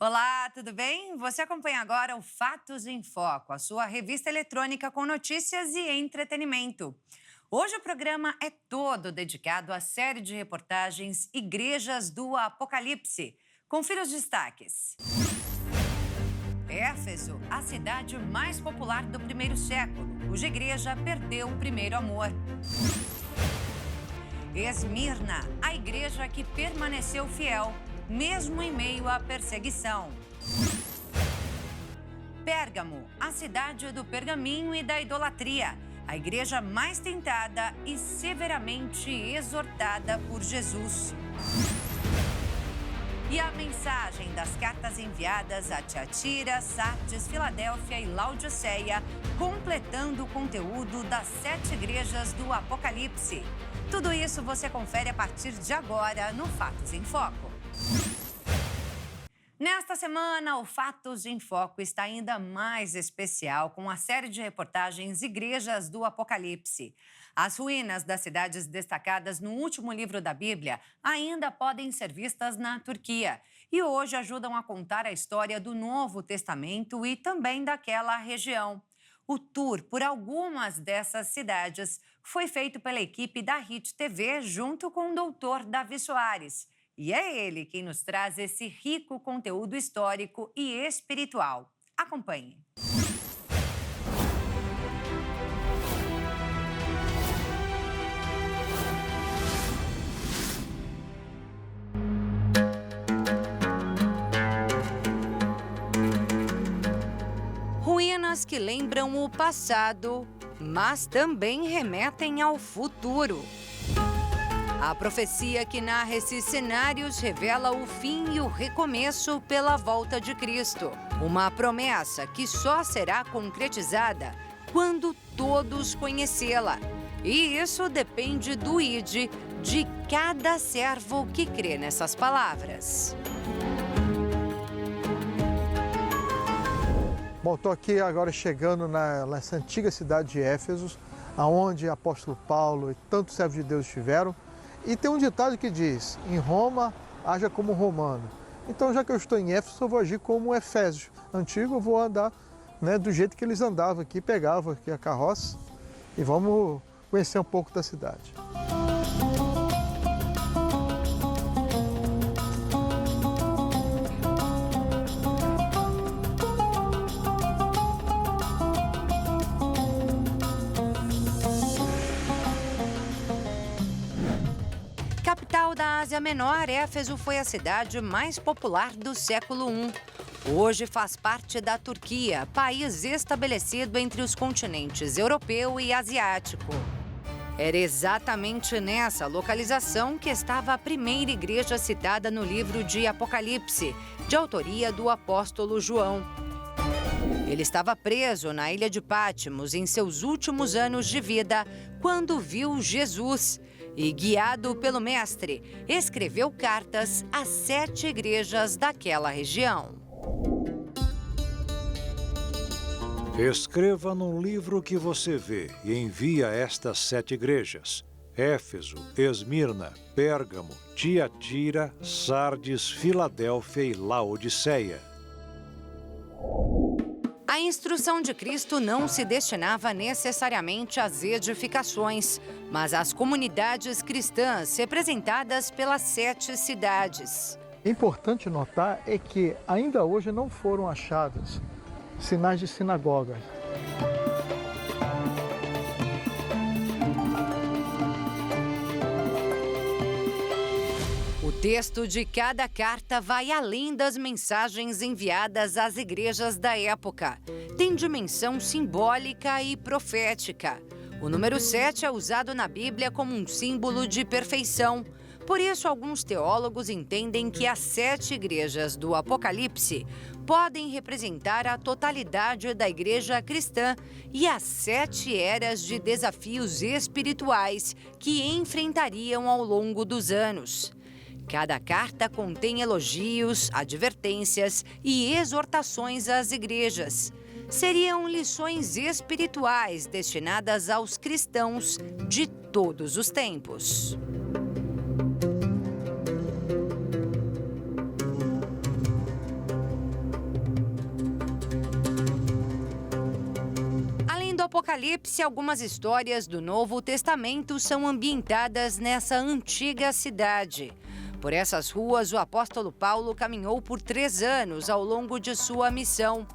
Olá, tudo bem? Você acompanha agora o Fatos em Foco, a sua revista eletrônica com notícias e entretenimento. Hoje o programa é todo dedicado à série de reportagens Igrejas do Apocalipse. Confira os destaques. Éfeso, a cidade mais popular do primeiro século, cuja igreja perdeu o primeiro amor. Esmirna, a igreja que permaneceu fiel, mesmo em meio à perseguição. Pérgamo, a cidade do pergaminho e da idolatria, a igreja mais tentada e severamente exortada por Jesus. E a mensagem das cartas enviadas a Tiatira, Sardes, Filadélfia e Laodiceia, completando o conteúdo das 7 igrejas do Apocalipse. Tudo isso você confere a partir de agora no Fatos em Foco. Nesta semana, o Fatos em Foco está ainda mais especial com a série de reportagens Igrejas do Apocalipse. As ruínas das cidades destacadas no último livro da Bíblia ainda podem ser vistas na Turquia e hoje ajudam a contar a história do Novo Testamento e também daquela região. O tour por algumas dessas cidades foi feito pela equipe da Hit TV junto com o Dr. Davi Soares. E é ele quem nos traz esse rico conteúdo histórico e espiritual. Acompanhe. Ruínas que lembram o passado, mas também remetem ao futuro. A profecia que narra esses cenários revela o fim e o recomeço pela volta de Cristo. Uma promessa que só será concretizada quando todos conhecê-la. E isso depende do ID de cada servo que crê nessas palavras. Bom, estou aqui agora chegando nessa antiga cidade de Éfeso, onde o apóstolo Paulo e tantos servos de Deus estiveram. E tem um ditado que diz, em Roma, haja como romano. Então, já que eu estou em Éfeso, eu vou agir como um Efésio antigo, eu vou andar do jeito que eles andavam aqui, pegavam aqui a carroça e vamos conhecer um pouco da cidade. Capital da Ásia Menor, Éfeso foi a cidade mais popular do século I. Hoje faz parte da Turquia, país estabelecido entre os continentes europeu e asiático. Era exatamente nessa localização que estava a primeira igreja citada no livro de Apocalipse, de autoria do apóstolo João. Ele estava preso na ilha de Patmos em seus últimos anos de vida, quando viu Jesus e, guiado pelo mestre, escreveu cartas às 7 igrejas daquela região. Escreva num livro que você vê e envia a estas 7 igrejas: Éfeso, Esmirna, Pérgamo, Tiatira, Sardes, Filadélfia e Laodiceia. A instrução de Cristo não se destinava necessariamente às edificações, mas às comunidades cristãs representadas pelas 7 cidades. Importante notar é que ainda hoje não foram achados sinais de sinagoga. O texto de cada carta vai além das mensagens enviadas às igrejas da época. Tem dimensão simbólica e profética. O número 7 é usado na Bíblia como um símbolo de perfeição. Por isso, alguns teólogos entendem que as 7 igrejas do Apocalipse podem representar a totalidade da igreja cristã e as 7 eras de desafios espirituais que enfrentariam ao longo dos anos. Cada carta contém elogios, advertências e exortações às igrejas. Seriam lições espirituais destinadas aos cristãos de todos os tempos. Apocalipse, algumas histórias do Novo Testamento são ambientadas nessa antiga cidade. Por essas ruas, o apóstolo Paulo caminhou por 3 anos ao longo de sua missão.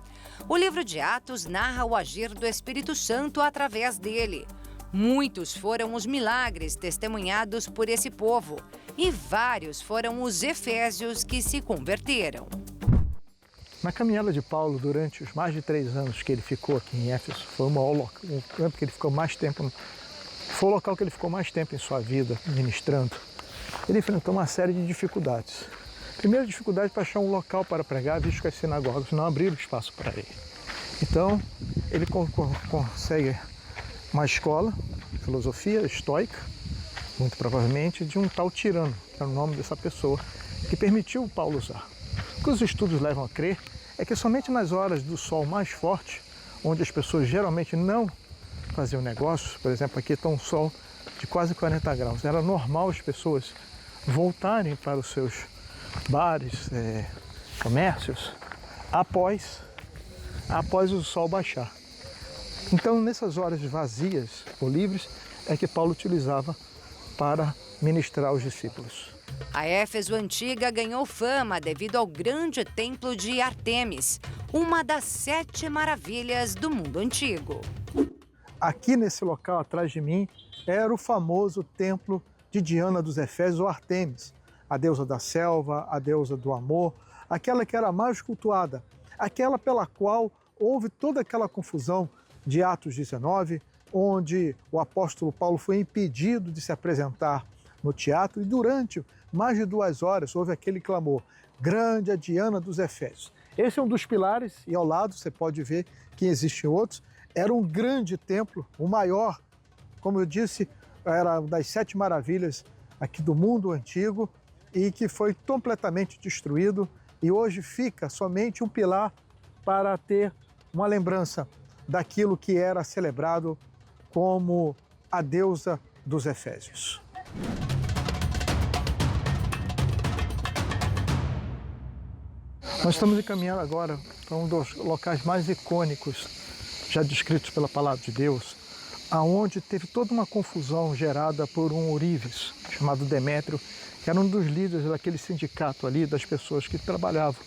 O livro de Atos narra o agir do Espírito Santo através dele. Muitos foram os milagres testemunhados por esse povo e vários foram os efésios que se converteram. Na caminhada de Paulo, durante os mais de 3 anos que ele ficou aqui em Éfeso, foi o campo que ele ficou mais tempo, foi o local que ele ficou mais tempo em sua vida ministrando. Ele enfrentou uma série de dificuldades. Primeira dificuldade para achar um local para pregar, visto que as sinagogas não abriram espaço para ele. Então, ele consegue uma escola, filosofia estoica, muito provavelmente de um tal Tirano, que era o nome dessa pessoa, que permitiu Paulo usar. O que os estudos levam a crer é que somente nas horas do sol mais forte, onde as pessoas geralmente não faziam negócios, por exemplo, aqui está um sol de quase 40 graus, era normal as pessoas voltarem para os seus bares, comércios, após o sol baixar. Então, nessas horas vazias ou livres, é que Paulo utilizava para ministrar aos discípulos. A Éfeso Antiga ganhou fama devido ao grande templo de Ártemis, uma das 7 maravilhas do mundo antigo. Aqui nesse local atrás de mim era o famoso templo de Diana dos Efésios, ou Ártemis, a deusa da selva, a deusa do amor, aquela que era mais cultuada, aquela pela qual houve toda aquela confusão de Atos 19, onde o apóstolo Paulo foi impedido de se apresentar no teatro e durante mais de 2 horas houve aquele clamor: grande a Diana dos Efésios. Esse é um dos pilares e ao lado você pode ver que existem outros. Era um grande templo, o maior, como eu disse, era das 7 maravilhas aqui do mundo antigo e que foi completamente destruído e hoje fica somente um pilar para ter uma lembrança daquilo que era celebrado como a deusa dos Efésios. Nós estamos encaminhando agora para um dos locais mais icônicos já descritos pela palavra de Deus, aonde teve toda uma confusão gerada por um ourives chamado Demétrio, que era um dos líderes daquele sindicato ali, das pessoas que trabalhavam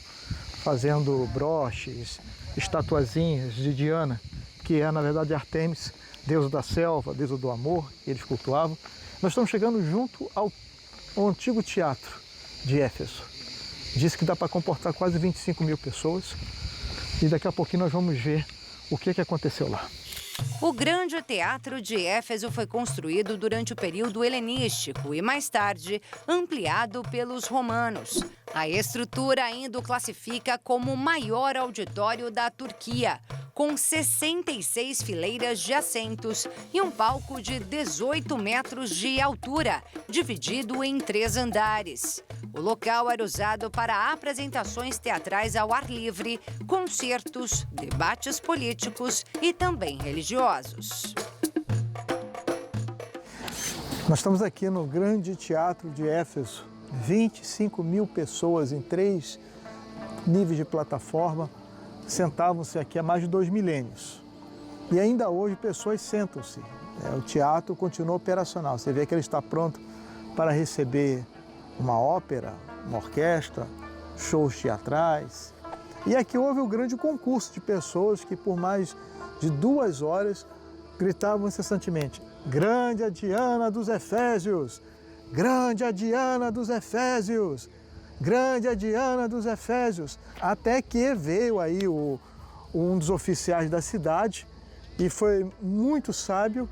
fazendo broches, estatuazinhas de Diana, que é na verdade Ártemis, deusa da selva, deusa do amor, que eles cultuavam. Nós estamos chegando junto ao antigo teatro de Éfeso. Diz que dá para comportar quase 25 mil pessoas e daqui a pouquinho nós vamos ver o que aconteceu lá. O grande teatro de Éfeso foi construído durante o período helenístico e mais tarde ampliado pelos romanos. A estrutura ainda o classifica como o maior auditório da Turquia, com 66 fileiras de assentos e um palco de 18 metros de altura, dividido em 3 andares. O local era usado para apresentações teatrais ao ar livre, concertos, debates políticos e também religiosos. Nós estamos aqui no grande teatro de Éfeso, 25 mil pessoas em 3 níveis de plataforma sentavam-se aqui há mais de 2 milênios. E ainda hoje pessoas sentam-se. O teatro continua operacional. Você vê que ele está pronto para receber uma ópera, uma orquestra, shows teatrais. E aqui houve um grande concurso de pessoas que por mais de 2 horas gritavam incessantemente: grande a Diana dos Efésios! Grande a Diana dos Efésios! Grande a Diana dos Efésios! Até que veio aí um dos oficiais da cidade e foi muito sábio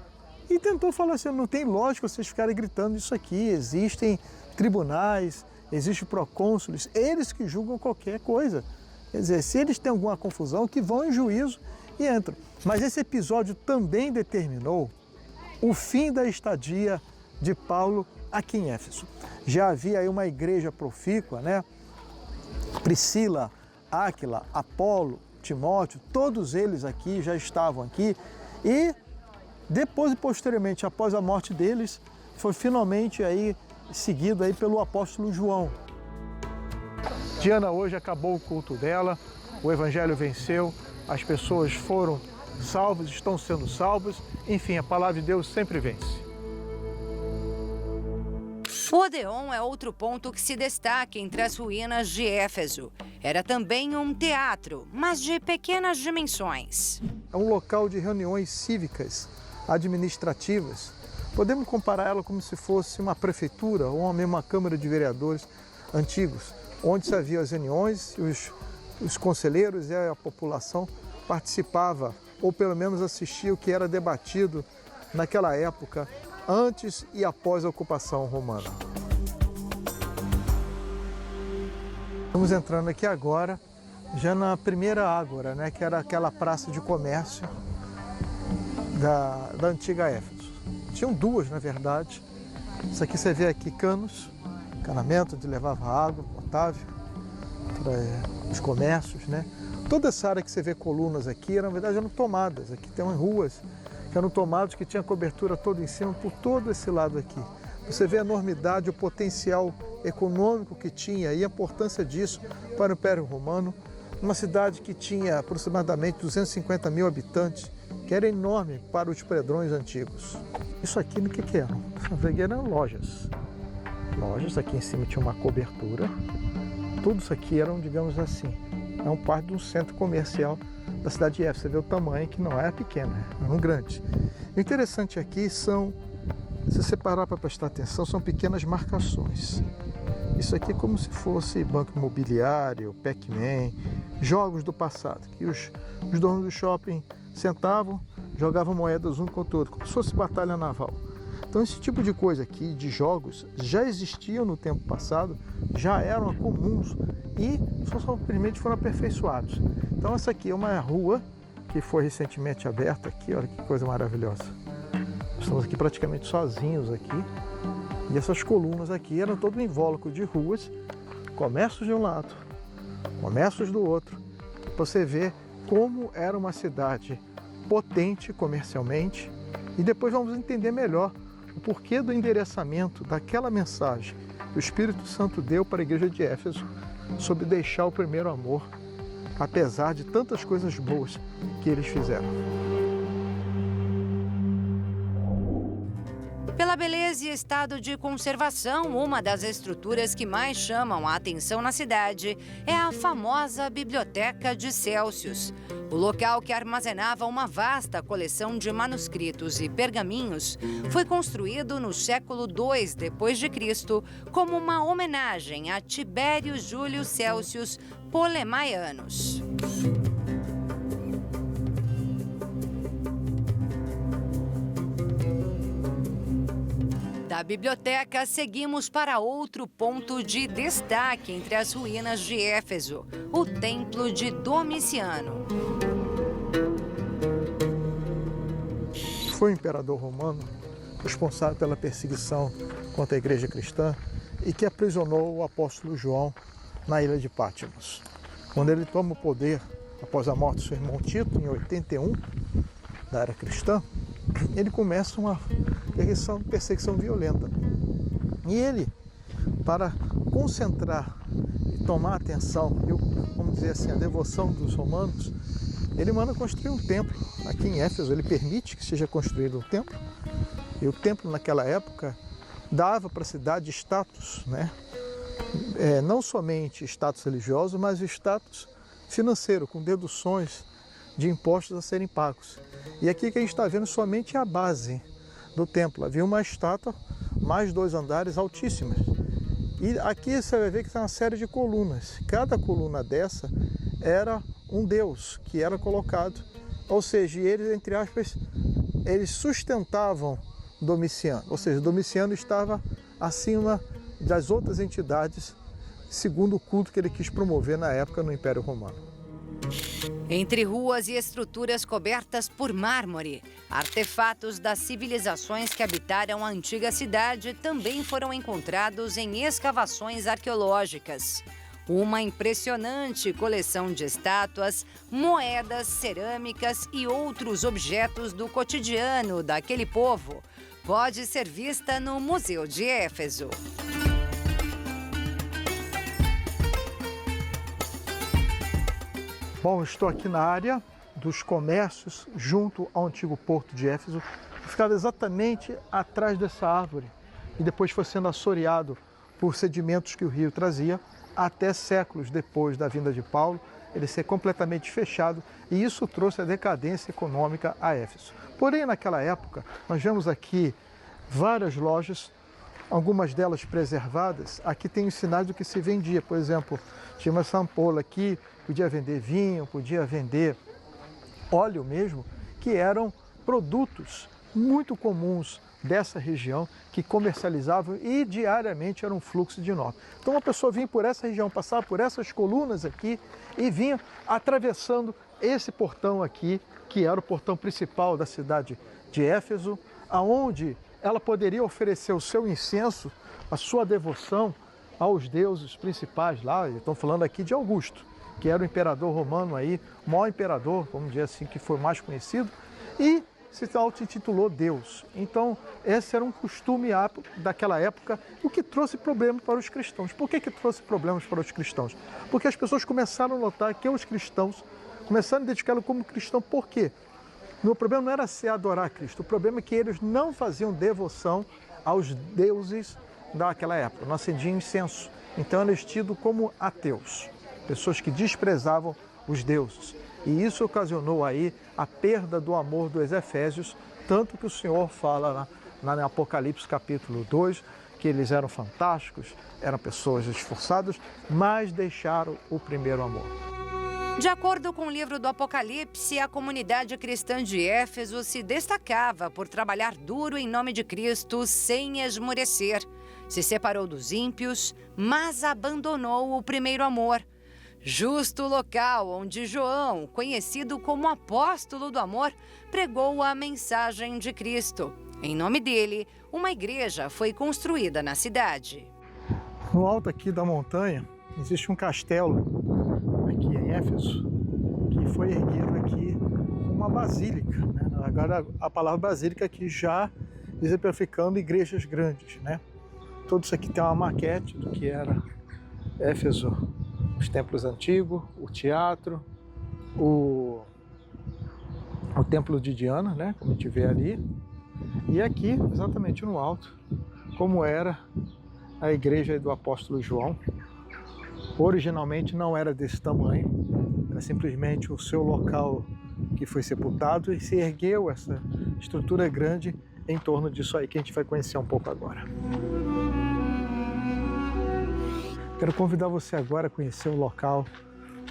e tentou falar assim: não tem lógica vocês ficarem gritando isso aqui, existem tribunais, existem procônsules, eles que julgam qualquer coisa. Quer dizer, se eles têm alguma confusão, que vão em juízo e entram. Mas esse episódio também determinou o fim da estadia de Paulo aqui em Éfeso. Já havia aí uma igreja profícua, né? Priscila, Áquila, Apolo, Timóteo, todos eles aqui já estavam aqui e depois e posteriormente, após a morte deles, foi finalmente aí seguido aí pelo apóstolo João. Diana hoje acabou o culto dela, o evangelho venceu, as pessoas foram salvos, estão sendo salvos. Enfim, a palavra de Deus sempre vence. O Odeon é outro ponto que se destaca entre as ruínas de Éfeso. Era também um teatro, mas de pequenas dimensões. É um local de reuniões cívicas, administrativas. Podemos comparar ela como se fosse uma prefeitura ou mesmo uma Câmara de Vereadores antigos, onde se havia as reuniões e os conselheiros e a população participava, ou pelo menos assistia o que era debatido naquela época, antes e após a ocupação romana. Estamos entrando aqui agora, já na primeira ágora, né, que era aquela praça de comércio da antiga Éfeso. Tinham duas, na verdade. Isso aqui você vê aqui canos, encanamento onde levava água potável para os comércios, né? Toda essa área que você vê colunas aqui, na verdade, eram tomadas. Aqui tem umas ruas que eram tomadas, que tinha cobertura toda em cima, por todo esse lado aqui. Você vê a enormidade, o potencial econômico que tinha e a importância disso para o Império Romano. Uma cidade que tinha aproximadamente 250 mil habitantes, que era enorme para os predrões antigos. Isso aqui, no que eram? Eram lojas. Lojas, aqui em cima tinha uma cobertura. Tudo isso aqui eram, digamos assim, é um parte de um centro comercial da cidade de Éfeso. Você vê o tamanho, que não era pequeno, era um grande. O interessante aqui são, se você parar para prestar atenção, são pequenas marcações. Isso aqui é como se fosse banco imobiliário, Pac-Man, jogos do passado, que os donos do shopping sentavam, jogavam moedas um contra o outro, como se fosse batalha naval. Então esse tipo de coisa aqui, de jogos, já existiam no tempo passado, já eram comuns e só simplesmente foram aperfeiçoados. Então essa aqui é uma rua que foi recentemente aberta aqui, olha que coisa maravilhosa. Estamos aqui praticamente sozinhos aqui. E essas colunas aqui eram todo um invólucro de ruas, comércios de um lado, comércios do outro. Você vê como era uma cidade potente comercialmente e depois vamos entender melhor o porquê do endereçamento daquela mensagem que o Espírito Santo deu para a igreja de Éfeso sobre deixar o primeiro amor, apesar de tantas coisas boas que eles fizeram. Pela beleza e estado de conservação, uma das estruturas que mais chamam a atenção na cidade é a famosa Biblioteca de Célsius. O local, que armazenava uma vasta coleção de manuscritos e pergaminhos, foi construído no século II d.C. como uma homenagem a Tibério Júlio Célsius Ptolemaianos. Da biblioteca, seguimos para outro ponto de destaque entre as ruínas de Éfeso, o Templo de Domiciano. Foi o imperador romano responsável pela perseguição contra a igreja cristã e que aprisionou o apóstolo João na ilha de Patmos. Quando ele toma o poder após a morte do seu irmão Tito, em 81, da era cristã, ele começa uma perseguição violenta. E ele, para concentrar e tomar atenção, vamos dizer assim, a devoção dos romanos, ele manda construir um templo aqui em Éfeso. Ele permite que seja construído um templo. E o templo, naquela época, dava para a cidade status, né? Não somente status religioso, mas status financeiro, com deduções de impostos a serem pagos. E aqui que a gente está vendo somente a base do templo. Havia uma estátua, mais 2 andares altíssimas. E aqui você vai ver que tem uma série de colunas. Cada coluna dessa era um deus que era colocado. Ou seja, eles, entre aspas, eles sustentavam Domiciano. Ou seja, Domiciano estava acima das outras entidades, segundo o culto que ele quis promover na época no Império Romano. Entre ruas e estruturas cobertas por mármore, artefatos das civilizações que habitaram a antiga cidade também foram encontrados em escavações arqueológicas. Uma impressionante coleção de estátuas, moedas, cerâmicas e outros objetos do cotidiano daquele povo pode ser vista no Museu de Éfeso. Bom, estou aqui na área dos comércios junto ao antigo porto de Éfeso, ficava exatamente atrás dessa árvore e depois foi sendo assoreado por sedimentos que o rio trazia, até séculos depois da vinda de Paulo, ele ser completamente fechado, e isso trouxe a decadência econômica a Éfeso. Porém, naquela época, nós vemos aqui várias lojas, algumas delas preservadas. Aqui tem os sinais do que se vendia. Por exemplo, tinha uma sampola aqui, podia vender vinho, podia vender óleo mesmo, que eram produtos muito comuns dessa região, que comercializavam e diariamente era um fluxo de nota. Então uma pessoa vinha por essa região, passava por essas colunas aqui e vinha atravessando esse portão aqui, que era o portão principal da cidade de Éfeso, aonde ela poderia oferecer o seu incenso, a sua devoção aos deuses principais lá. Estão falando aqui de Augusto, que era o imperador romano aí, o maior imperador, vamos dizer assim, que foi mais conhecido, e se auto-intitulou Deus. Então, esse era um costume daquela época, o que trouxe problemas para os cristãos. Por que trouxe problemas para os cristãos? Porque as pessoas começaram a notar que os cristãos começaram a identificá-lo como cristão. Por quê? O problema não era se adorar Cristo, o problema é que eles não faziam devoção aos deuses daquela época, não acendiam incenso. Então, eram tidos como ateus, pessoas que desprezavam os deuses. E isso ocasionou aí a perda do amor dos efésios, tanto que o Senhor fala lá no Apocalipse capítulo 2, que eles eram fantásticos, eram pessoas esforçadas, mas deixaram o primeiro amor. De acordo com o livro do Apocalipse, a comunidade cristã de Éfeso se destacava por trabalhar duro em nome de Cristo sem esmorecer. Se separou dos ímpios, mas abandonou o primeiro amor. Justo o local onde João, conhecido como apóstolo do amor, pregou a mensagem de Cristo. Em nome dele, uma igreja foi construída na cidade. No alto aqui da montanha, existe um castelo, aqui em Éfeso, que foi erguido aqui uma basílica, né? Agora a palavra basílica aqui já exemplificando igrejas grandes, né? Tudo isso aqui tem uma maquete do que era Éfeso, os templos antigos, o teatro, o templo de Diana, né? Como a gente vê ali, e aqui, exatamente no alto, como era a igreja do apóstolo João. Originalmente não era desse tamanho, era simplesmente o seu local que foi sepultado e se ergueu essa estrutura grande em torno disso aí que a gente vai conhecer um pouco agora. Quero convidar você agora a conhecer o local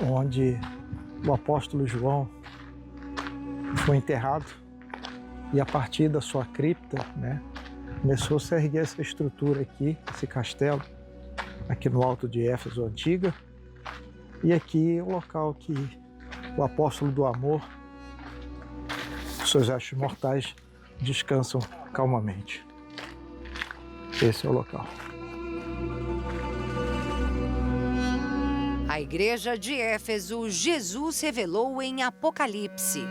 onde o apóstolo João foi enterrado e a partir da sua cripta, né, começou -se a erguer essa estrutura aqui, esse castelo, aqui no alto de Éfeso antiga, e aqui é o local que o apóstolo do amor, seus restos mortais, descansam calmamente. Esse é o local. A igreja de Éfeso, Jesus revelou em Apocalipse.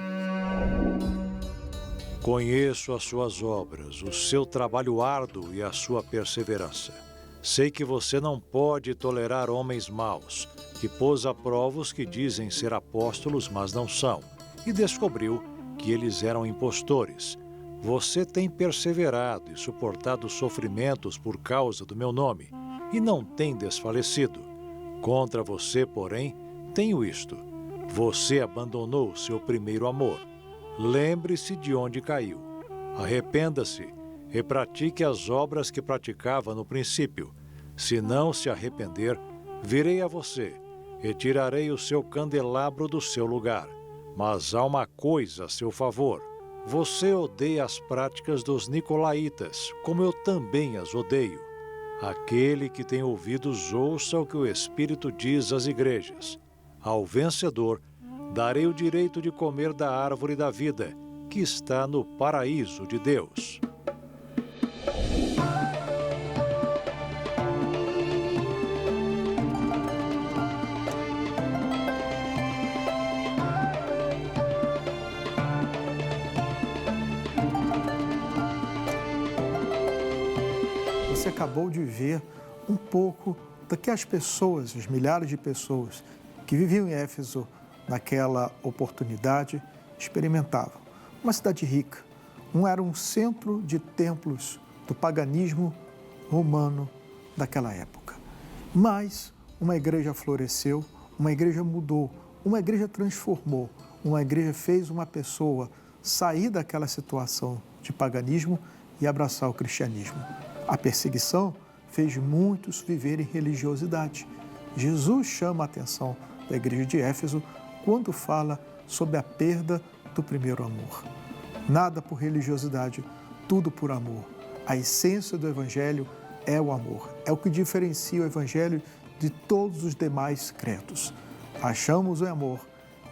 Conheço as suas obras, o seu trabalho árduo e a sua perseverança. Sei que você não pode tolerar homens maus, que pôs à prova os que dizem ser apóstolos, mas não são, e descobriu que eles eram impostores. Você tem perseverado e suportado sofrimentos por causa do meu nome, e não tem desfalecido. Contra você, porém, tenho isto: você abandonou seu primeiro amor. Lembre-se de onde caiu. Arrependa-se e pratique as obras que praticava no princípio. Se não se arrepender, virei a você e tirarei o seu candelabro do seu lugar. Mas há uma coisa a seu favor: você odeia as práticas dos nicolaítas, como eu também as odeio. Aquele que tem ouvidos, ouça o que o Espírito diz às igrejas. Ao vencedor, darei o direito de comer da árvore da vida, que está no paraíso de Deus. Você acabou de ver um pouco do que as pessoas, os milhares de pessoas que viviam em Éfeso naquela oportunidade, experimentavam. Uma cidade rica, era um centro de templos do paganismo romano daquela época. Mas uma igreja floresceu, uma igreja mudou, uma igreja transformou, uma igreja fez uma pessoa sair daquela situação de paganismo e abraçar o cristianismo. A perseguição fez muitos viverem religiosidade. Jesus chama a atenção da igreja de Éfeso quando fala sobre a perda do primeiro amor. Nada por religiosidade, tudo por amor. A essência do Evangelho é o amor. É o que diferencia o Evangelho de todos os demais credos. Achamos o amor.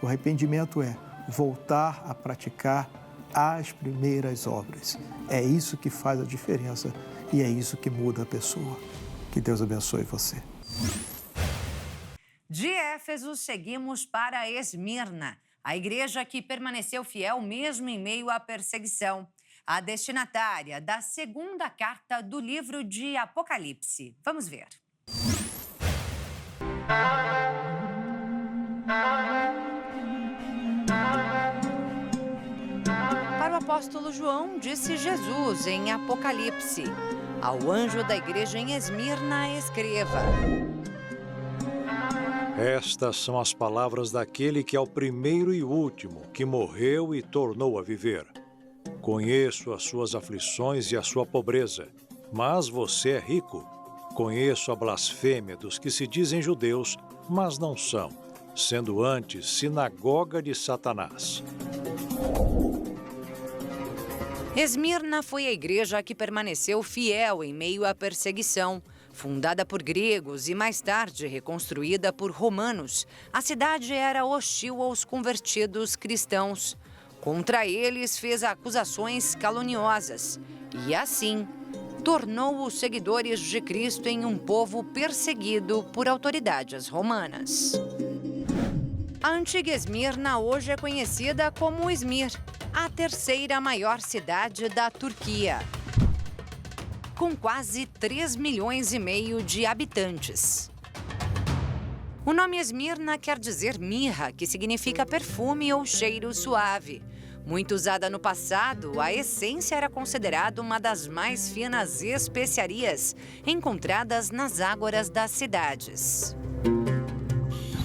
O arrependimento é voltar a praticar as primeiras obras. É isso que faz a diferença e é isso que muda a pessoa. Que Deus abençoe você. De Éfeso, seguimos para Esmirna, a igreja que permaneceu fiel mesmo em meio à perseguição. A destinatária da segunda carta do livro de Apocalipse. Vamos ver. Para o apóstolo João, disse Jesus em Apocalipse: ao anjo da igreja em Esmirna, escreva: estas são as palavras daquele que é o primeiro e último, que morreu e tornou a viver. Conheço as suas aflições e a sua pobreza, mas você é rico. Conheço a blasfêmia dos que se dizem judeus, mas não são, sendo antes sinagoga de Satanás. Esmirna foi a igreja que permaneceu fiel em meio à perseguição. Fundada por gregos e mais tarde reconstruída por romanos, a cidade era hostil aos convertidos cristãos. Contra eles fez acusações caluniosas e, assim, tornou os seguidores de Cristo em um povo perseguido por autoridades romanas. A antiga Esmirna hoje é conhecida como Izmir, a terceira maior cidade da Turquia, com quase 3,5 milhões de habitantes. O nome Esmirna quer dizer mirra, que significa perfume ou cheiro suave. Muito usada no passado, a essência era considerada uma das mais finas especiarias encontradas nas ágoras das cidades.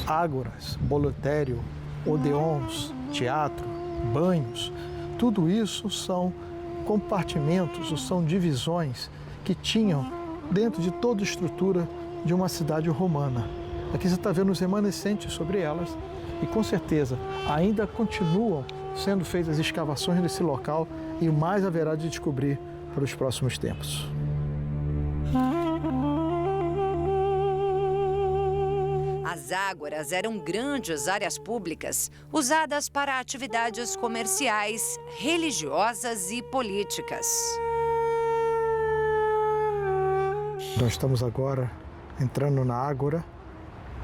Ágoras, bolotério, odeons, teatro, banhos, tudo isso são compartimentos, ou são divisões que tinham dentro de toda a estrutura de uma cidade romana. Aqui você está vendo os remanescentes sobre elas e, com certeza, ainda continuam sendo feitas escavações nesse local e mais haverá de descobrir para os próximos tempos. As ágoras eram grandes áreas públicas usadas para atividades comerciais, religiosas e políticas. Nós estamos agora entrando na Ágora.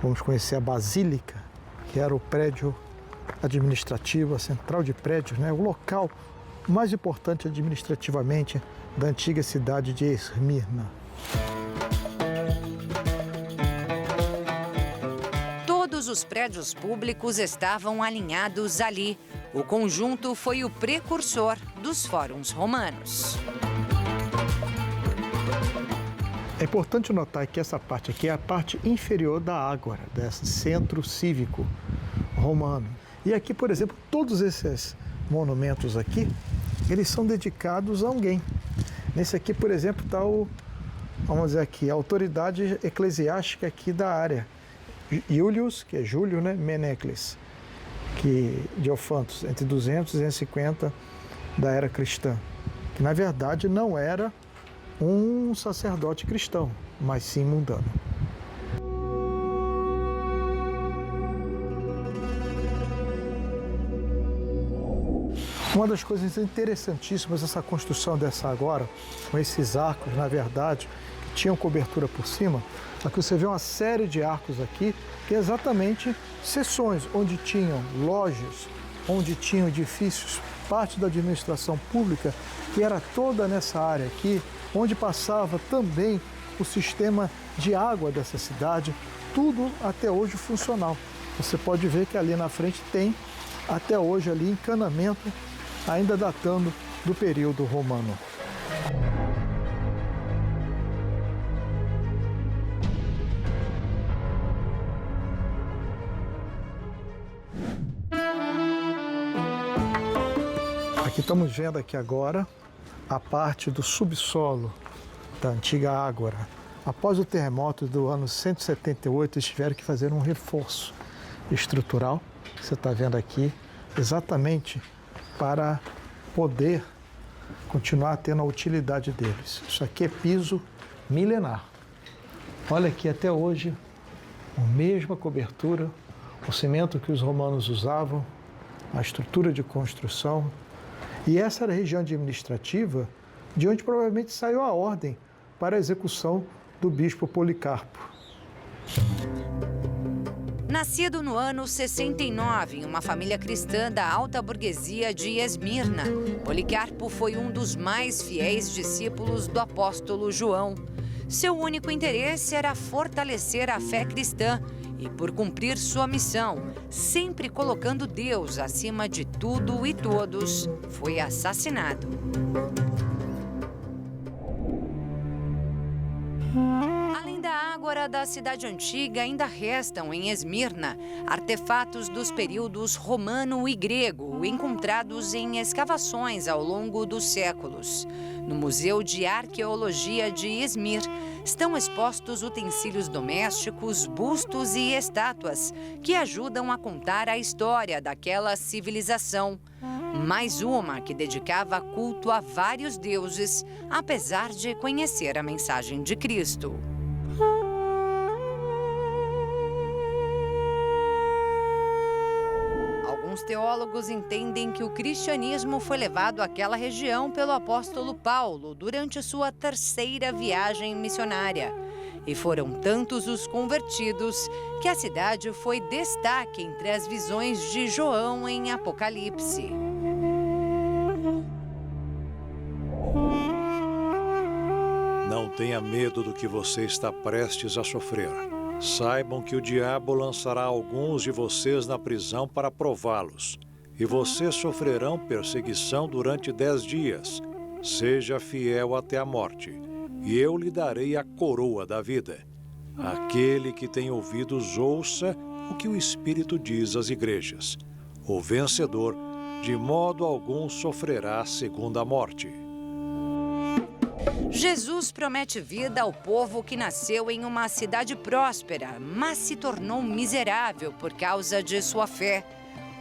Vamos conhecer a Basílica, que era o prédio administrativo, a central de prédios, o local mais importante administrativamente da antiga cidade de Esmirna. Todos os prédios públicos estavam alinhados ali. O conjunto foi o precursor dos fóruns romanos. É importante notar que essa parte aqui é a parte inferior da Ágora, desse centro cívico romano. E aqui, por exemplo, todos esses monumentos aqui, eles são dedicados a alguém. Nesse aqui, por exemplo, está vamos dizer aqui, a autoridade eclesiástica aqui da área. Iulius, que é Júlio, Menecles, de Ofantos, entre 200 e 250 da era cristã, que na verdade não era um sacerdote cristão, mas sim mundano. Uma das coisas interessantíssimas dessa construção dessa agora, com esses arcos, na verdade, que tinham cobertura por cima, aqui você vê uma série de arcos aqui, que é exatamente seções, onde tinham lojas, onde tinham edifícios, parte da administração pública, que era toda nessa área aqui, onde passava também o sistema de água dessa cidade, tudo até hoje funcional. você pode ver que ali na frente tem, até hoje, ali encanamento, ainda datando do período romano. Aqui estamos vendo aqui agora a parte do subsolo da antiga Ágora. Após o terremoto do ano 178, eles tiveram que fazer um reforço estrutural, que você está vendo aqui, exatamente para poder continuar tendo a utilidade deles. Isso aqui é piso milenar. Olha aqui até hoje, a mesma cobertura, o cimento que os romanos usavam, a estrutura de construção. E essa era a região administrativa de onde provavelmente saiu a ordem para a execução do bispo Policarpo. Nascido no ano 69 em uma família cristã da alta burguesia de Esmirna, Policarpo foi um dos mais fiéis discípulos do apóstolo João. Seu único interesse era fortalecer a fé cristã e, por cumprir sua missão, sempre colocando Deus acima de tudo e todos, foi assassinado. Além da Ágora da cidade antiga, ainda restam em Esmirna artefatos dos períodos romano e grego, encontrados em escavações ao longo dos séculos. No Museu de Arqueologia de Izmir estão expostos utensílios domésticos, bustos e estátuas que ajudam a contar a história daquela civilização. Mais uma que dedicava culto a vários deuses, apesar de conhecer a mensagem de Cristo. Alguns teólogos entendem que o cristianismo foi levado àquela região pelo apóstolo Paulo durante sua terceira viagem missionária. E foram tantos os convertidos que a cidade foi destaque entre as visões de João em Apocalipse. Não tenha medo do que você está prestes a sofrer. Saibam que o diabo lançará alguns de vocês na prisão para prová-los, e vocês sofrerão perseguição durante 10 dias. Seja fiel até a morte, e eu lhe darei a coroa da vida. Aquele que tem ouvidos, ouça o que o Espírito diz às igrejas. O vencedor, de modo algum, sofrerá a segunda morte. Jesus promete vida ao povo que nasceu em uma cidade próspera, mas se tornou miserável por causa de sua fé.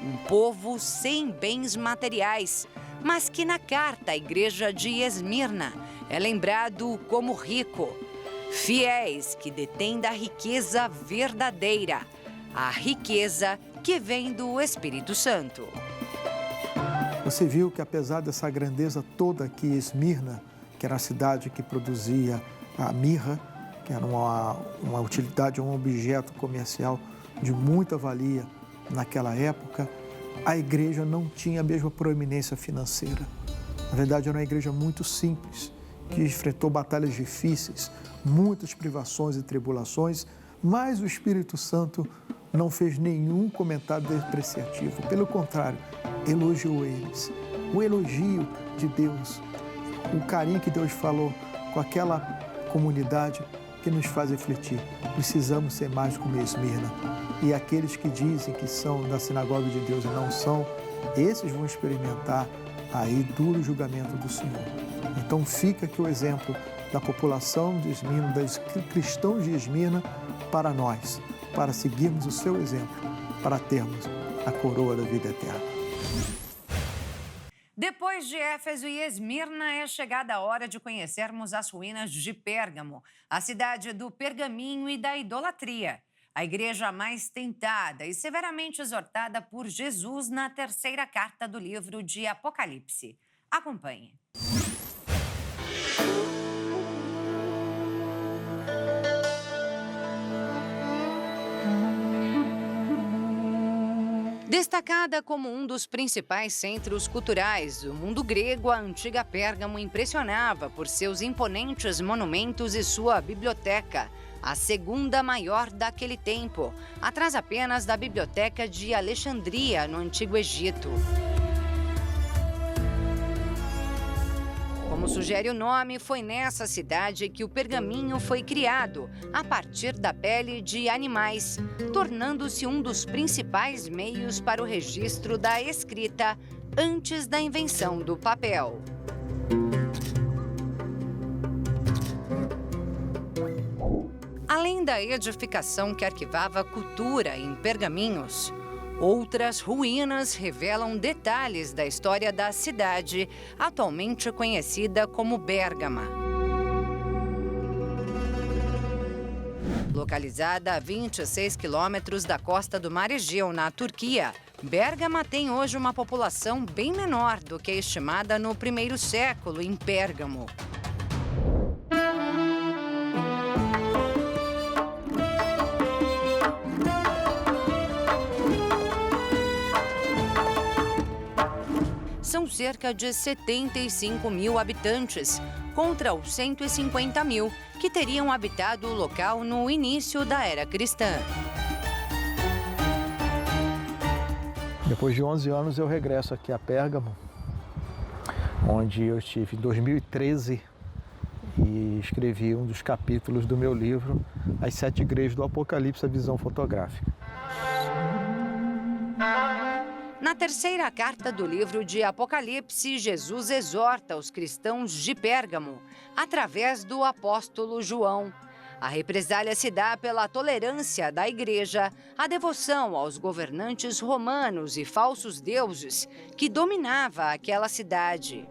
Um povo sem bens materiais, mas que na carta à igreja de Esmirna é lembrado como rico. Fiéis que detêm da riqueza verdadeira, a riqueza que vem do Espírito Santo. Você viu que apesar dessa grandeza toda aqui, Esmirna, que era a cidade que produzia a mirra, que era uma utilidade, um objeto comercial de muita valia naquela época, a igreja não tinha a mesma proeminência financeira. Na verdade, era uma igreja muito simples, que enfrentou batalhas difíceis, muitas privações e tribulações, mas o Espírito Santo não fez nenhum comentário depreciativo. Pelo contrário, elogiou eles. O elogio de Deus, o carinho que Deus falou com aquela comunidade que nos faz refletir. Precisamos ser mais como Esmirna. E aqueles que dizem que são da sinagoga de Deus e não são, esses vão experimentar aí duro julgamento do Senhor. Então fica aqui o exemplo da população de Esmirna, dos cristãos de Esmirna, para nós, para seguirmos o seu exemplo, para termos a coroa da vida eterna. Depois de Éfeso e Esmirna, é chegada a hora de conhecermos as ruínas de Pérgamo, a cidade do pergaminho e da idolatria. A igreja mais tentada e severamente exortada por Jesus na terceira carta do livro de Apocalipse. Acompanhe. Destacada como um dos principais centros culturais do mundo grego, a antiga Pérgamo impressionava por seus imponentes monumentos e sua biblioteca. a segunda maior daquele tempo, atrás apenas da Biblioteca de Alexandria, no Antigo Egito. Como sugere o nome, foi nessa cidade que o pergaminho foi criado, a partir da pele de animais, tornando-se um dos principais meios para o registro da escrita antes da invenção do papel. Além da edificação que arquivava cultura em pergaminhos, outras ruínas revelam detalhes da história da cidade, atualmente conhecida como Bérgama. Localizada a 26 quilômetros da costa do Mar Egeu, na Turquia, Bérgama tem hoje uma população bem menor do que a estimada no primeiro século em Pérgamo. São cerca de 75 mil habitantes, contra os 150 mil que teriam habitado o local no início da era cristã. Depois de 11 anos eu regresso aqui a Pérgamo, onde eu estive em 2013 e escrevi um dos capítulos do meu livro, As 7 Igrejas do Apocalipse, a visão fotográfica. Na terceira carta do livro de Apocalipse, Jesus exorta os cristãos de Pérgamo, através do apóstolo João. A represália se dá pela tolerância da igreja, a devoção aos governantes romanos e falsos deuses que dominava aquela cidade.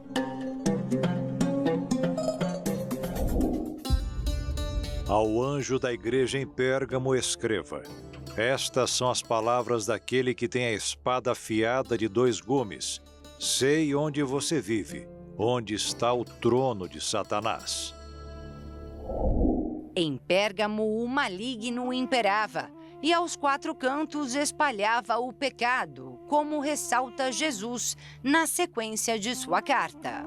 Ao anjo da igreja em Pérgamo escreva: estas são as palavras daquele que tem a espada afiada de 2 gumes. Sei onde você vive, onde está o trono de Satanás. Em Pérgamo, o maligno imperava e aos 4 cantos espalhava o pecado, como ressalta Jesus na sequência de sua carta.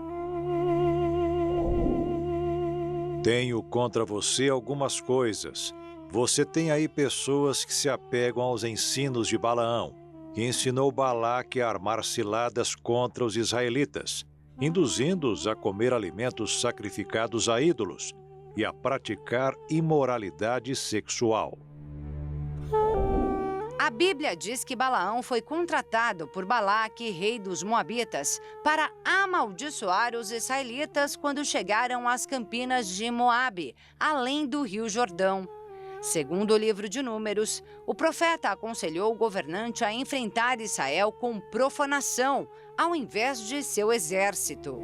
Tenho contra você algumas coisas. Você tem aí pessoas que se apegam aos ensinos de Balaão, que ensinou Balaque a armar ciladas contra os israelitas, induzindo-os a comer alimentos sacrificados a ídolos e a praticar imoralidade sexual. A Bíblia diz que Balaão foi contratado por Balaque, rei dos Moabitas, para amaldiçoar os israelitas quando chegaram às campinas de Moabe, além do rio Jordão. Segundo o livro de Números, o profeta aconselhou o governante a enfrentar Israel com profanação, ao invés de seu exército.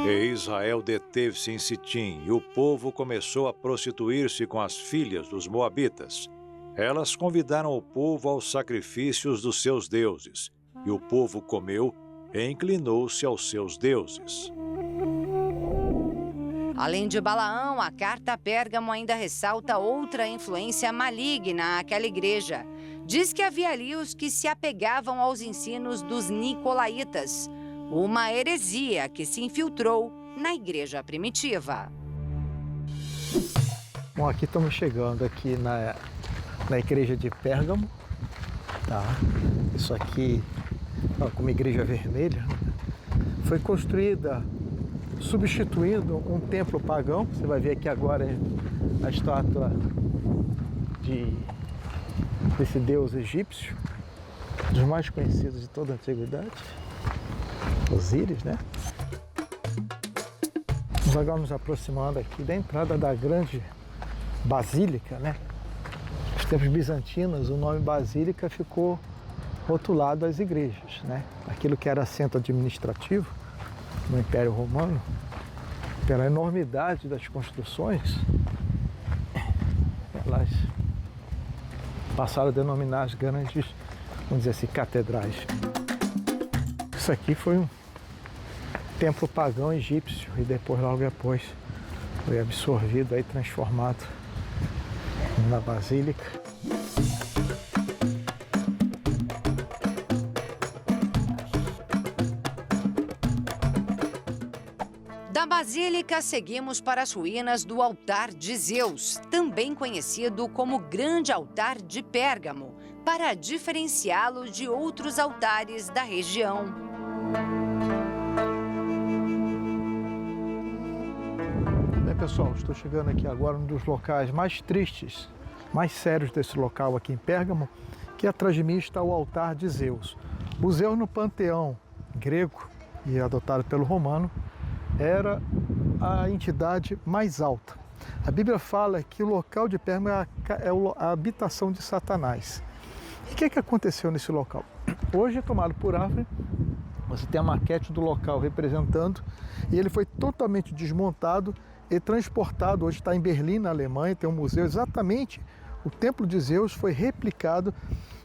E Israel deteve-se em Sitim, e o povo começou a prostituir-se com as filhas dos moabitas. Elas convidaram o povo aos sacrifícios dos seus deuses, e o povo comeu e inclinou-se aos seus deuses. Além de Balaão, a carta a Pérgamo ainda ressalta outra influência maligna àquela igreja. Diz que havia ali os que se apegavam aos ensinos dos nicolaítas, uma heresia que se infiltrou na igreja primitiva. Bom, aqui estamos chegando aqui na igreja de Pérgamo, tá? Isso aqui é uma igreja vermelha, foi construída substituindo um templo pagão. Você vai ver aqui agora a estátua desse deus egípcio, dos mais conhecidos de toda a antiguidade, Osíris, né? Vamos agora nos aproximando aqui da entrada da grande basílica, né? Nos tempos bizantinos, o nome basílica ficou rotulado às igrejas, né? Aquilo que era centro administrativo no Império Romano, pela enormidade das construções, elas passaram a denominar as grandes, vamos dizer assim, catedrais. Isso aqui foi um templo pagão egípcio e depois, logo depois, foi absorvido e transformado na basílica. Da Basílica, seguimos para as ruínas do Altar de Zeus, também conhecido como Grande Altar de Pérgamo, para diferenciá-lo de outros altares da região. Bem, pessoal, estou chegando aqui agora num dos locais mais tristes, mais sérios desse local aqui em Pérgamo, que atrás de mim está o Altar de Zeus. O Zeus no panteão grego e adotado pelo romano era a entidade mais alta. A Bíblia fala que o local de Pérgamo é a habitação de Satanás. E o que aconteceu nesse local? Hoje é tomado por árvore, você tem a maquete do local representando, e ele foi totalmente desmontado e transportado. Hoje está em Berlim, na Alemanha, tem um museu exatamente. O Templo de Zeus foi replicado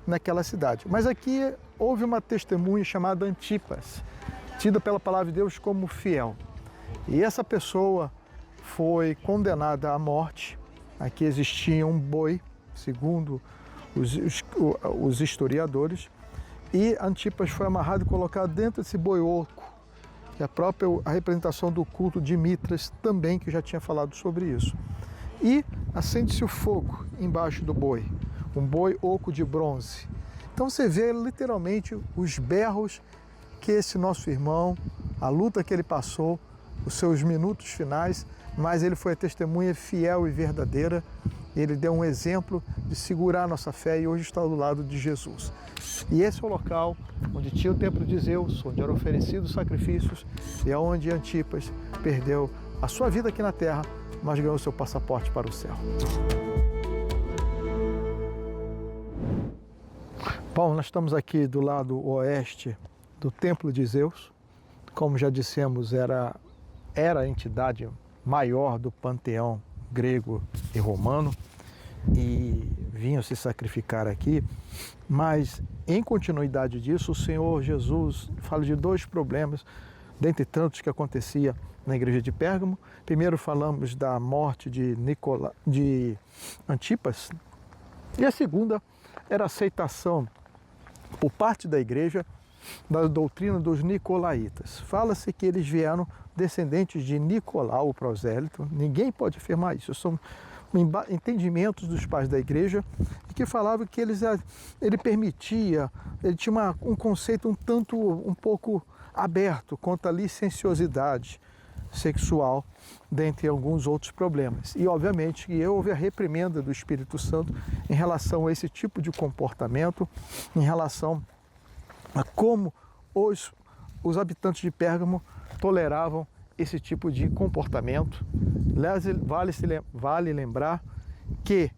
naquela cidade. Mas aqui houve uma testemunha chamada Antipas, tida pela palavra de Deus como fiel. E essa pessoa foi condenada à morte. Aqui existia um boi, segundo os historiadores, e Antipas foi amarrado e colocado dentro desse boi oco, que é a representação do culto de Mitras também, que eu já tinha falado sobre isso. E acende-se o fogo embaixo do boi, um boi oco de bronze. Então você vê literalmente os berros que esse nosso irmão, a luta que ele passou, os seus minutos finais, mas ele foi a testemunha fiel e verdadeira. Ele deu um exemplo de segurar a nossa fé e hoje está do lado de Jesus. E esse é o local onde tinha o Templo de Zeus, onde eram oferecidos sacrifícios e é onde Antipas perdeu a sua vida aqui na terra, mas ganhou seu passaporte para o céu. Bom, nós estamos aqui do lado oeste do Templo de Zeus. Como já dissemos, era a entidade maior do panteão grego e romano e vinham se sacrificar aqui, mas em continuidade disso, o Senhor Jesus fala de dois problemas, dentre tantos que acontecia na igreja de Pérgamo. Primeiro falamos da morte de Antipas, e a segunda era a aceitação por parte da igreja da doutrina dos nicolaítas. Fala-se que eles vieram descendentes de Nicolau, o prosélito. Ninguém pode afirmar isso. São entendimentos dos pais da igreja que falavam que ele permitia, ele tinha um conceito um pouco aberto quanto à licenciosidade sexual, dentre alguns outros problemas. E obviamente que houve a reprimenda do Espírito Santo em relação a esse tipo de comportamento, em relação a como os habitantes de Pérgamo toleravam esse tipo de comportamento. Vale lembrar que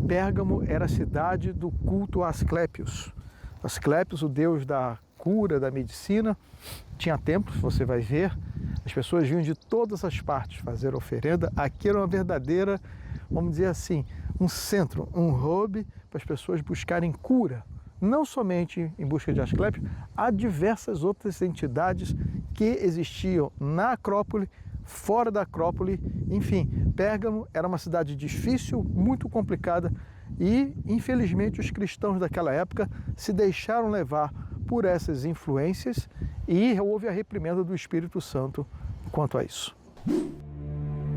Pérgamo era a cidade do culto a Asclépios. Asclépios, o deus da cura, da medicina, tinha templos, você vai ver, as pessoas vinham de todas as partes fazer oferenda. Aqui era uma verdadeira, vamos dizer assim, um centro, um hub para as pessoas buscarem cura. Não somente em busca de Asclépios, há diversas outras entidades que existiam na Acrópole, fora da Acrópole. Enfim, Pérgamo era uma cidade difícil, muito complicada e, infelizmente, os cristãos daquela época se deixaram levar por essas influências e houve a reprimenda do Espírito Santo quanto a isso.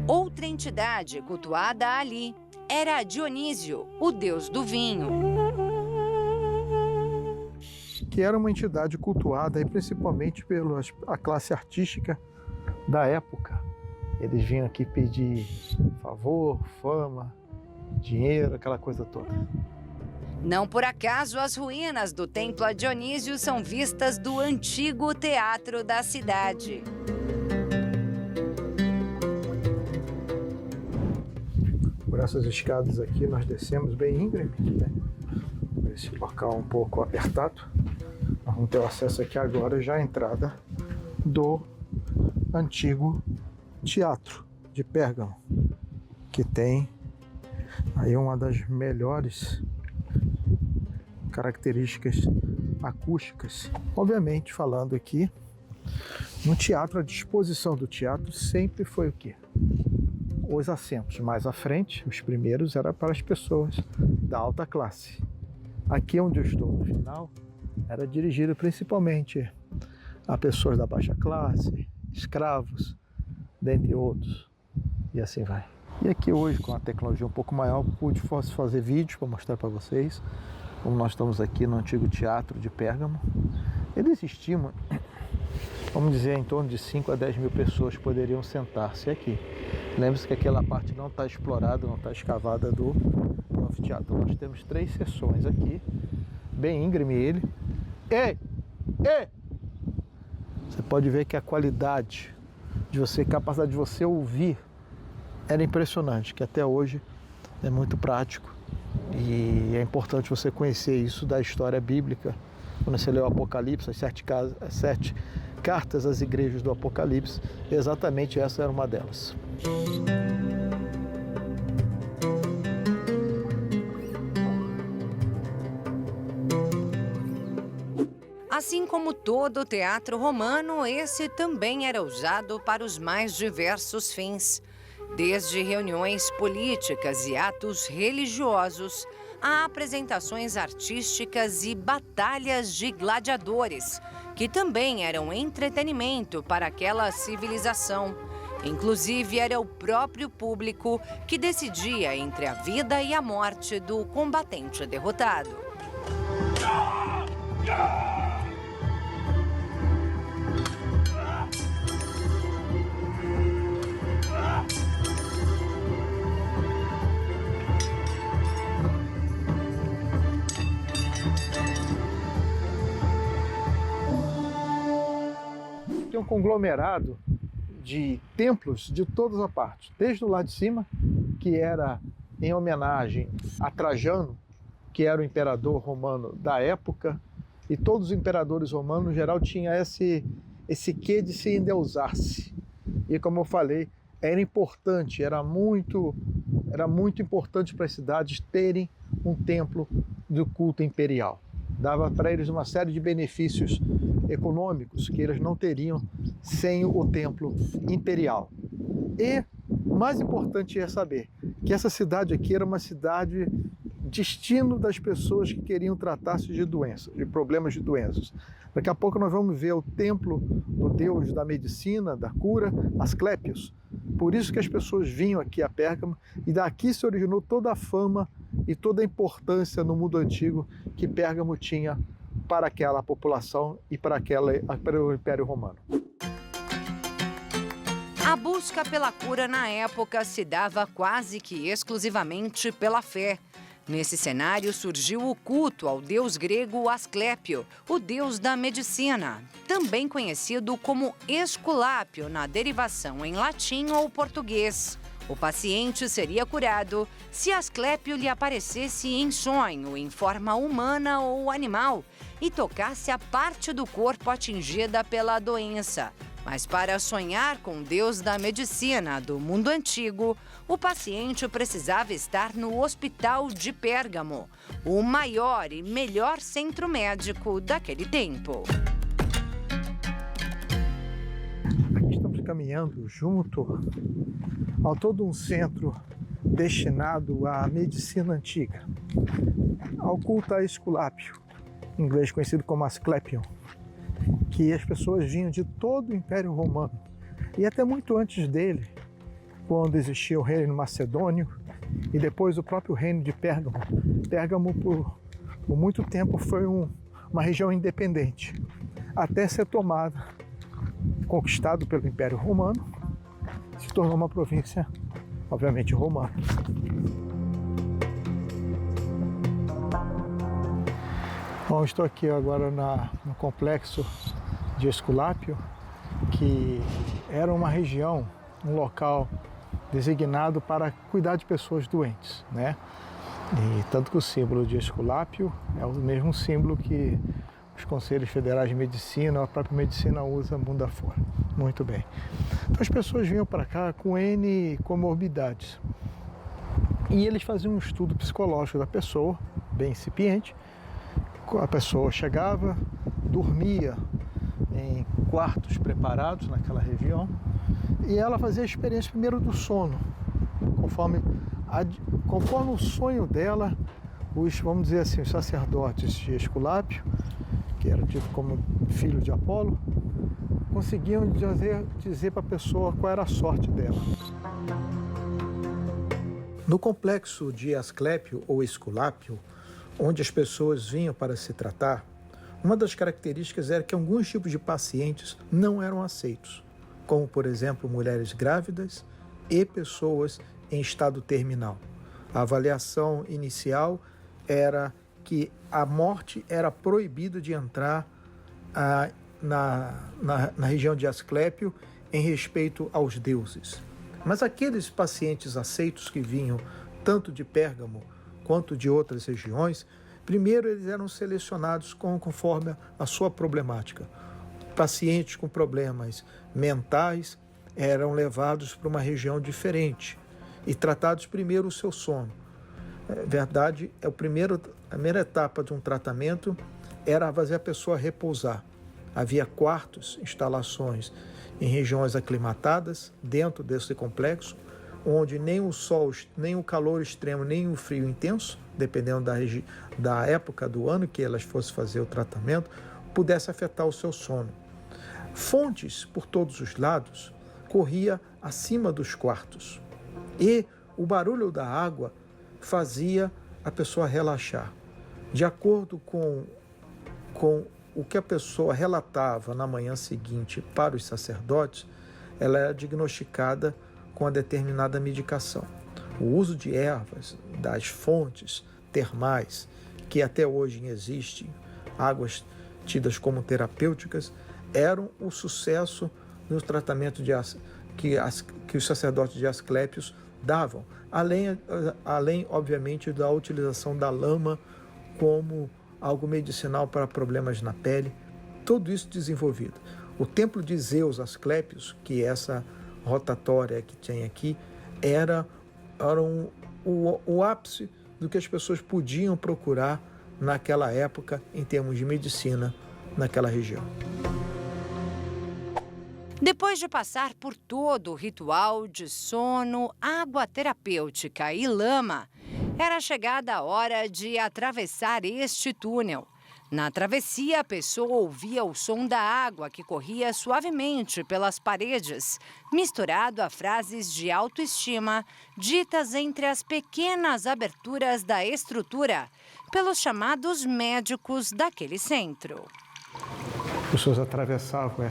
Outra entidade cultuada ali era Dionísio, o deus do vinho, que era uma entidade cultuada principalmente pela classe artística da época. Eles vinham aqui pedir favor, fama, dinheiro, aquela coisa toda. Não por acaso as ruínas do templo a Dionísio são vistas do antigo teatro da cidade. Por essas escadas aqui nós descemos bem íngreme, né? Esse local um pouco apertado. Nós vamos ter acesso aqui agora já à entrada do antigo teatro de Pérgamo, que tem aí uma das melhores características acústicas. Obviamente, falando aqui no teatro, a disposição do teatro sempre foi o quê? Os assentos mais à frente, os primeiros, eram para as pessoas da alta classe. Aqui onde eu estou no final, era dirigido principalmente a pessoas da baixa classe, escravos, dentre outros, e assim vai. E aqui hoje, com a tecnologia um pouco maior, pude fazer vídeos para mostrar para vocês, como nós estamos aqui no antigo teatro de Pérgamo. Eles estimam, vamos dizer, em torno de 5 a 10 mil pessoas poderiam sentar-se aqui. Lembre-se que aquela parte não está explorada, não está escavada do anfiteatro. Nós temos 3 seções aqui, bem íngreme ele. Ei! Você pode ver que a qualidade de você, a capacidade de você ouvir era impressionante, que até hoje é muito prático e é importante você conhecer isso da história bíblica. Quando você lê o Apocalipse, as 7 cartas às igrejas do Apocalipse, exatamente essa era uma delas. Assim como todo o teatro romano, esse também era usado para os mais diversos fins. Desde reuniões políticas e atos religiosos, a apresentações artísticas e batalhas de gladiadores, que também eram entretenimento para aquela civilização. Inclusive, era o próprio público que decidia entre a vida e a morte do combatente derrotado. Tem um conglomerado de templos de todas as partes, desde o lado de cima, que era em homenagem a Trajano, que era o imperador romano da época, e todos os imperadores romanos, em geral, tinham esse quê de se endeusar-se. E como eu falei, era importante, era muito importante para as cidades terem um templo do culto imperial. Dava para eles uma série de benefícios econômicos que eles não teriam sem o templo imperial. E mais importante é saber que essa cidade aqui era uma cidade destino das pessoas que queriam tratar-se de doenças, de problemas de doenças. Daqui a pouco nós vamos ver o templo do deus da medicina, da cura, Asclépios. Por isso que as pessoas vinham aqui a Pérgamo e daqui se originou toda a fama e toda a importância no mundo antigo que Pérgamo tinha para aquela população e para o Império Romano. A busca pela cura na época se dava quase que exclusivamente pela fé. Nesse cenário surgiu o culto ao deus grego Asclépio, o deus da medicina, também conhecido como Esculápio na derivação em latim ou português. O paciente seria curado se Asclépio lhe aparecesse em sonho, em forma humana ou animal, e tocasse a parte do corpo atingida pela doença. Mas para sonhar com o deus da medicina do mundo antigo, o paciente precisava estar no Hospital de Pérgamo, o maior e melhor centro médico daquele tempo. Aqui estamos caminhando junto a todo um centro destinado à medicina antiga, ao culto a Esculápio, em inglês conhecido como Asclepion, que as pessoas vinham de todo o Império Romano e até muito antes dele, quando existia o reino macedônio e depois o próprio reino de Pérgamo. Pérgamo por muito tempo foi uma região independente, até ser tomada, conquistado pelo Império Romano, se tornou uma província, obviamente, romana. Bom, estou aqui agora no complexo de Esculápio, que era uma região, um local designado para cuidar de pessoas doentes, né? E tanto que o símbolo de Esculápio é o mesmo símbolo que os conselhos federais de medicina, a própria medicina usa mundo afora. Muito bem. Então as pessoas vinham para cá com N comorbidades. E eles faziam um estudo psicológico da pessoa, bem incipiente. A pessoa chegava, dormia em quartos preparados naquela região e ela fazia a experiência primeiro do sono, conforme o sonho dela, vamos dizer assim, os sacerdotes de Esculápio, que era dito como filho de Apolo, conseguiam dizer para a pessoa qual era a sorte dela. No complexo de Asclépio ou Esculápio, onde as pessoas vinham para se tratar, uma das características era que alguns tipos de pacientes não eram aceitos, como, por exemplo, mulheres grávidas e pessoas em estado terminal. A avaliação inicial era que a morte era proibida de entrar na região de Asclépio em respeito aos deuses. Mas aqueles pacientes aceitos que vinham tanto de Pérgamo quanto de outras regiões, primeiro eles eram selecionados conforme a sua problemática. Pacientes com problemas mentais eram levados para uma região diferente e tratados primeiro o seu sono. Verdade, a primeira etapa de um tratamento era fazer a pessoa repousar. Havia quartos, instalações em regiões aclimatadas dentro desse complexo, onde nem o sol, nem o calor extremo, nem o frio intenso, dependendo da época do ano que elas fossem fazer o tratamento, pudesse afetar o seu sono. Fontes por todos os lados corria acima dos quartos e o barulho da água fazia a pessoa relaxar. De acordo com o que a pessoa relatava na manhã seguinte para os sacerdotes, ela era diagnosticada com a determinada medicação. O uso de ervas, das fontes termais, que até hoje existem, águas tidas como terapêuticas, eram o sucesso no tratamento que os sacerdotes de Asclépios davam, além, obviamente, da utilização da lama como algo medicinal para problemas na pele, tudo isso desenvolvido. O templo de Zeus Asclépios, que é essa rotatória que tem aqui, era o ápice do que as pessoas podiam procurar naquela época em termos de medicina naquela região. Depois de passar por todo o ritual de sono, água terapêutica e lama, era chegada a hora de atravessar este túnel. Na travessia, a pessoa ouvia o som da água que corria suavemente pelas paredes, misturado a frases de autoestima ditas entre as pequenas aberturas da estrutura pelos chamados médicos daquele centro. As pessoas atravessavam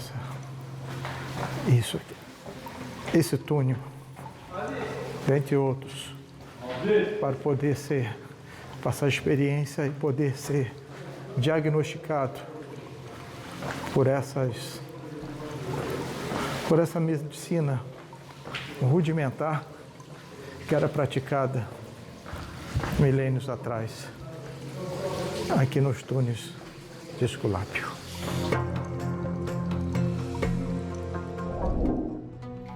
esse túnel, dentre outros, para poder passar experiência e poder ser diagnosticado por essa medicina rudimentar que era praticada milênios atrás, aqui nos túneis de Esculápio.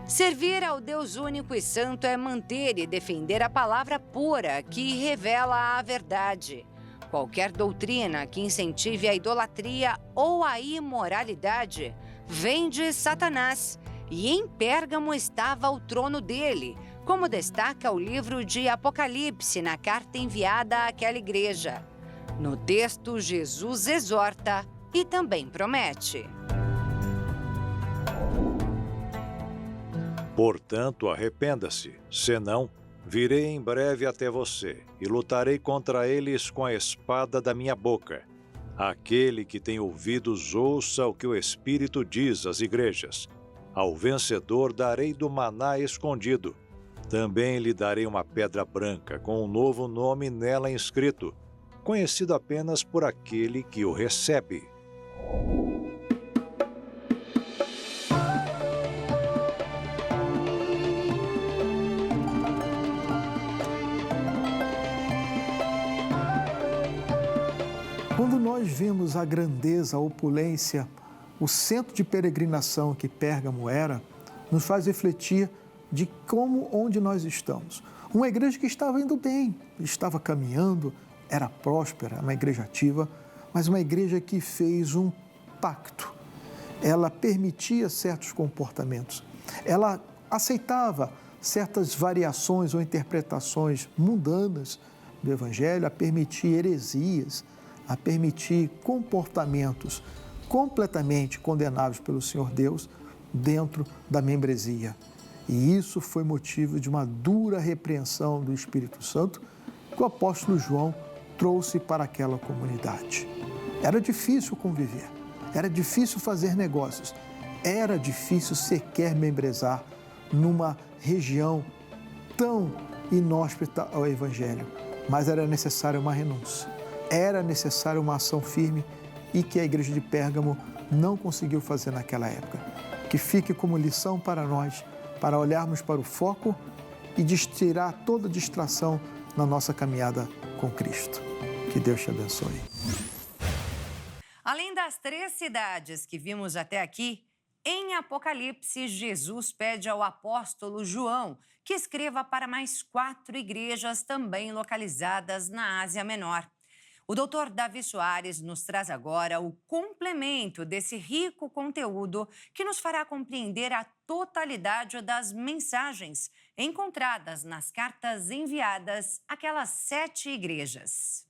Servir ao Deus único e santo é manter e defender a palavra pura que revela a verdade. Qualquer doutrina que incentive a idolatria ou a imoralidade vem de Satanás, e em Pérgamo estava o trono dele, como destaca o livro de Apocalipse na carta enviada àquela igreja. No texto, Jesus exorta e também promete. Portanto, arrependa-se, senão virei em breve até você e lutarei contra eles com a espada da minha boca. Aquele que tem ouvidos, ouça o que o Espírito diz às igrejas. Ao vencedor darei do maná escondido. Também lhe darei uma pedra branca com um novo nome nela inscrito, conhecido apenas por aquele que o recebe. Quando nós vimos a grandeza, a opulência, o centro de peregrinação que Pérgamo era, nos faz refletir de onde nós estamos. Uma igreja que estava indo bem, estava caminhando, era próspera, uma igreja ativa, mas uma igreja que fez um pacto. Ela permitia certos comportamentos, ela aceitava certas variações ou interpretações mundanas do Evangelho, a permitir heresias, a permitir comportamentos completamente condenados pelo Senhor Deus dentro da membresia. E isso foi motivo de uma dura repreensão do Espírito Santo que o apóstolo João trouxe para aquela comunidade. Era difícil conviver, era difícil fazer negócios, era difícil sequer membrezar numa região tão inóspita ao Evangelho, mas era necessária uma renúncia, era necessária uma ação firme e que a igreja de Pérgamo não conseguiu fazer naquela época. Que fique como lição para nós, para olharmos para o foco e tirar toda distração na nossa caminhada com Cristo. Que Deus te abençoe. Além das 3 cidades que vimos até aqui, em Apocalipse, Jesus pede ao apóstolo João que escreva para mais 4 igrejas também localizadas na Ásia Menor. O doutor Davi Soares nos traz agora o complemento desse rico conteúdo que nos fará compreender a totalidade das mensagens encontradas nas cartas enviadas àquelas 7 igrejas.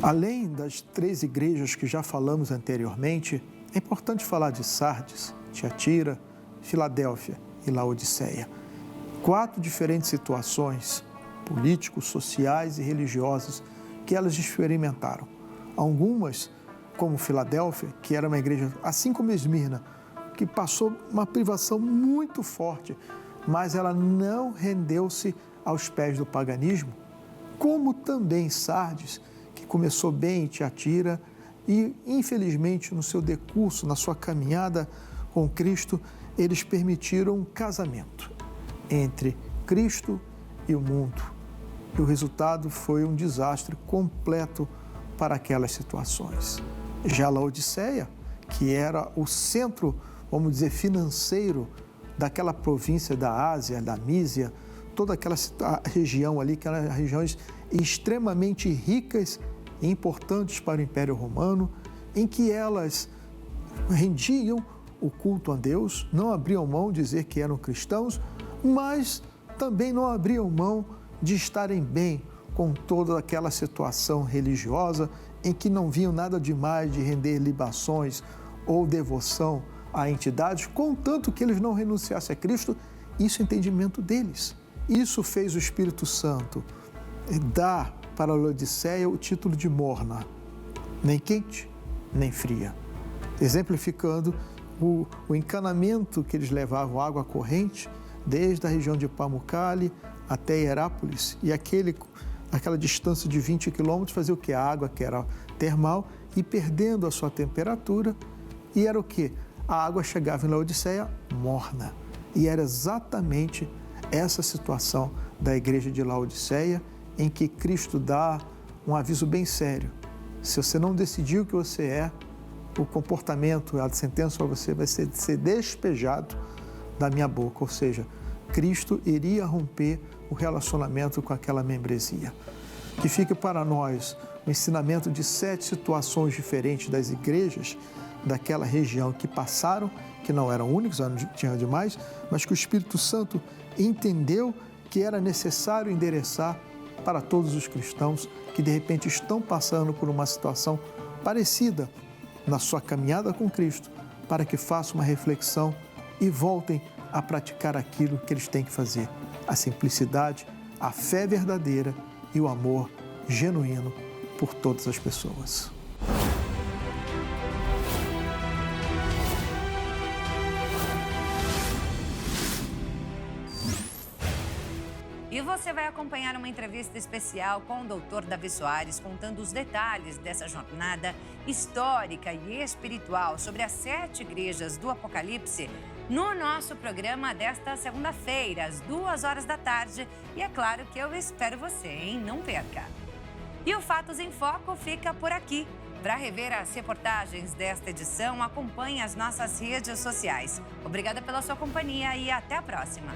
Além das 3 igrejas que já falamos anteriormente, é importante falar de Sardes, Tiatira, Filadélfia e Laodiceia. 4 diferentes situações políticos, sociais e religiosas que elas experimentaram. Algumas, como Filadélfia, que era uma igreja, assim como Esmirna, que passou uma privação muito forte, mas ela não rendeu-se aos pés do paganismo, como também Sardes, que começou bem em Tiatira e, infelizmente, no seu decurso, na sua caminhada com Cristo, eles permitiram um casamento entre Cristo e o mundo. E o resultado foi um desastre completo para aquelas situações. Já Laodiceia, que era o centro, vamos dizer, financeiro daquela província da Ásia, da Mísia, toda aquela região ali, que eram regiões extremamente ricas e importantes para o Império Romano, em que elas rendiam o culto a Deus, não abriam mão de dizer que eram cristãos, mas também não abriam mão de estarem bem com toda aquela situação religiosa em que não viam nada demais de render libações ou devoção a entidades, contanto que eles não renunciassem a Cristo. Isso é o entendimento deles. Isso fez o Espírito Santo dar para a Laodiceia o título de morna, nem quente, nem fria, exemplificando o encanamento que eles levavam água corrente desde a região de Pamukkale até Hierápolis, e aquela distância de 20 quilômetros fazia o que? A água, que era termal, e perdendo a sua temperatura, e era o que? A água chegava em Laodiceia morna. E era exatamente essa situação da igreja de Laodiceia, em que Cristo dá um aviso bem sério. Se você não decidir o que você é, o comportamento, a sentença para você vai ser despejado da minha boca. Ou seja, Cristo iria romper o relacionamento com aquela membresia. Que fique para nós o ensinamento de 7 situações diferentes das igrejas daquela região que passaram, que não eram únicos, não tinha demais, mas que o Espírito Santo entendeu que era necessário endereçar para todos os cristãos que de repente estão passando por uma situação parecida na sua caminhada com Cristo, para que façam uma reflexão e voltem a praticar aquilo que eles têm que fazer: a simplicidade, a fé verdadeira e o amor genuíno por todas as pessoas. E você vai acompanhar uma entrevista especial com o Dr. Davi Soares, contando os detalhes dessa jornada histórica e espiritual sobre as 7 igrejas do Apocalipse, no nosso programa desta segunda-feira, às 14h. E é claro que eu espero você, hein? Não perca! E o Fatos em Foco fica por aqui. Para rever as reportagens desta edição, acompanhe as nossas redes sociais. Obrigada pela sua companhia e até a próxima!